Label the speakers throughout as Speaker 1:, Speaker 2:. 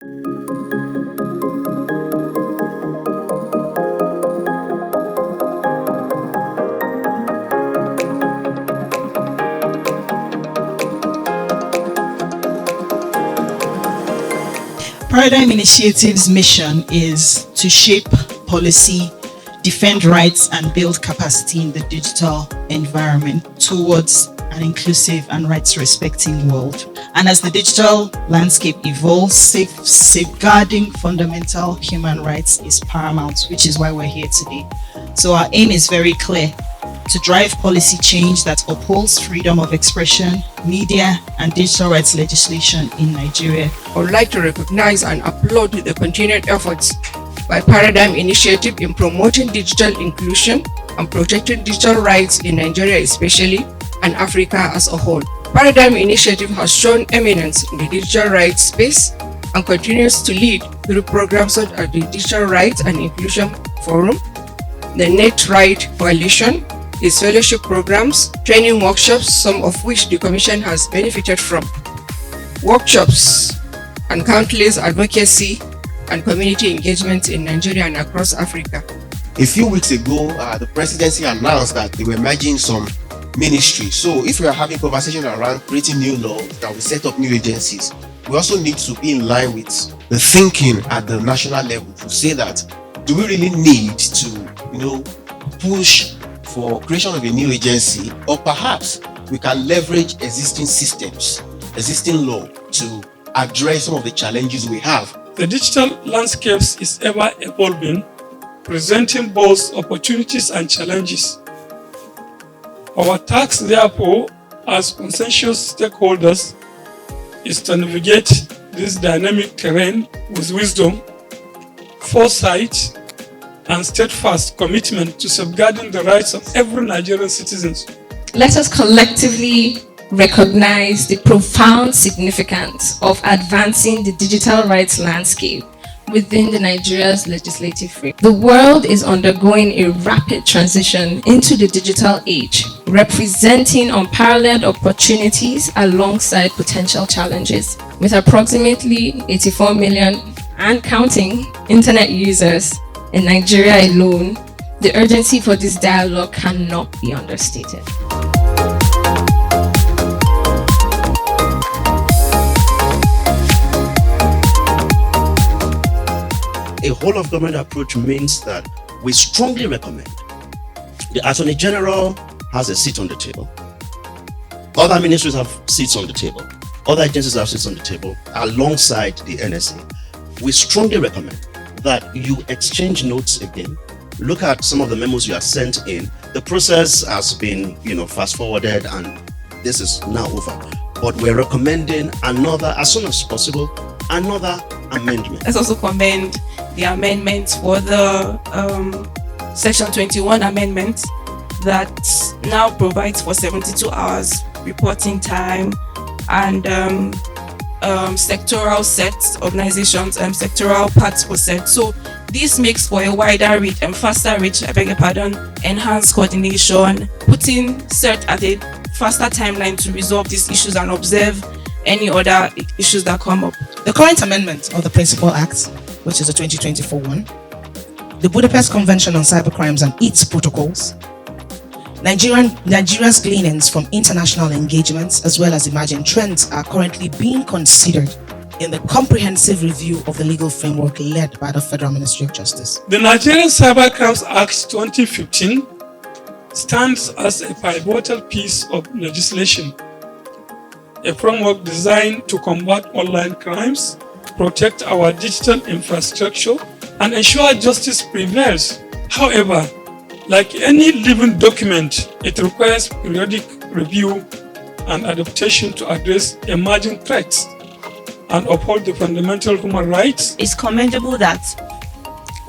Speaker 1: Paradigm Initiative's mission is to shape policy, defend rights, and build capacity in the digital environment towards an inclusive and rights-respecting world. And as the digital landscape evolves, safeguarding fundamental human rights is paramount, which is why we're here today. So our aim is very clear: to drive policy change that upholds freedom of expression, media, and digital rights legislation in Nigeria.
Speaker 2: I would like to recognize and applaud the continued efforts by Paradigm Initiative in promoting digital inclusion and protecting digital rights in Nigeria especially, and Africa as a whole. Paradigm Initiative has shown eminence in the digital rights space and continues to lead through programs such as the Digital Rights and Inclusion Forum, the Net Right Coalition, its fellowship programs, training workshops, some of which the Commission has benefited from, workshops, and countless advocacy and community engagement in Nigeria and across Africa.
Speaker 3: A few weeks ago, the presidency announced that they were merging some ministries. So if we are having conversations around creating new laws that will set up new agencies, we also need to be in line with the thinking at the national level to say that, do we really need to, push for creation of a new agency, or perhaps we can leverage existing systems, existing law to address some of the challenges we have.
Speaker 4: The digital landscape is ever evolving, presenting both opportunities and challenges. Our task, therefore, as consensus stakeholders, is to navigate this dynamic terrain with wisdom, foresight, and steadfast commitment to safeguarding the rights of every Nigerian citizen.
Speaker 5: Let us collectively recognize the profound significance of advancing the digital rights landscape within the Nigeria's legislative framework. The world is undergoing a rapid transition into the digital age, representing unparalleled opportunities alongside potential challenges. With approximately 84 million and counting internet users in Nigeria alone, the urgency for this dialogue cannot be understated.
Speaker 6: A whole of government approach means that we strongly recommend the Attorney General has a seat on the table. Other ministries have seats on the table. Other agencies have seats on the table alongside the NSA. We strongly recommend that you exchange notes again. Look at some of the memos you have sent in. The process has been, fast forwarded, and this is now over. But we're recommending another, as soon as possible, another amendment.
Speaker 7: Let's also commend the amendments for the Section 21 amendment that now provides for 72 hours reporting time and sectoral sets, organizations, sectoral parts per set. So this makes for a wider reach and faster reach, enhanced coordination, putting CERT at a faster timeline to resolve these issues and observe any other issues that come up.
Speaker 1: The current amendment of the Principal Act, which is the 2024 one, the Budapest Convention on Cybercrimes and its protocols, Nigeria's gleanings from international engagements as well as emerging trends are currently being considered in the comprehensive review of the legal framework led by the Federal Ministry of Justice.
Speaker 4: The Nigerian Cybercrimes Act 2015 stands as a pivotal piece of legislation, a framework designed to combat online crimes, protect our digital infrastructure, and ensure justice prevails. However, like any living document, it requires periodic review and adaptation to address emerging threats and uphold the fundamental human rights.
Speaker 7: It's commendable that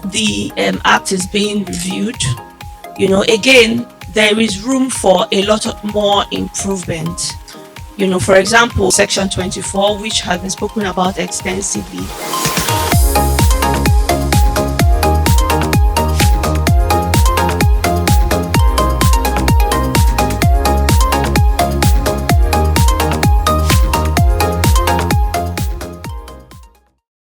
Speaker 7: the act is being reviewed. Again, there is room for a lot more improvement. For example, Section 24, which has been spoken about extensively.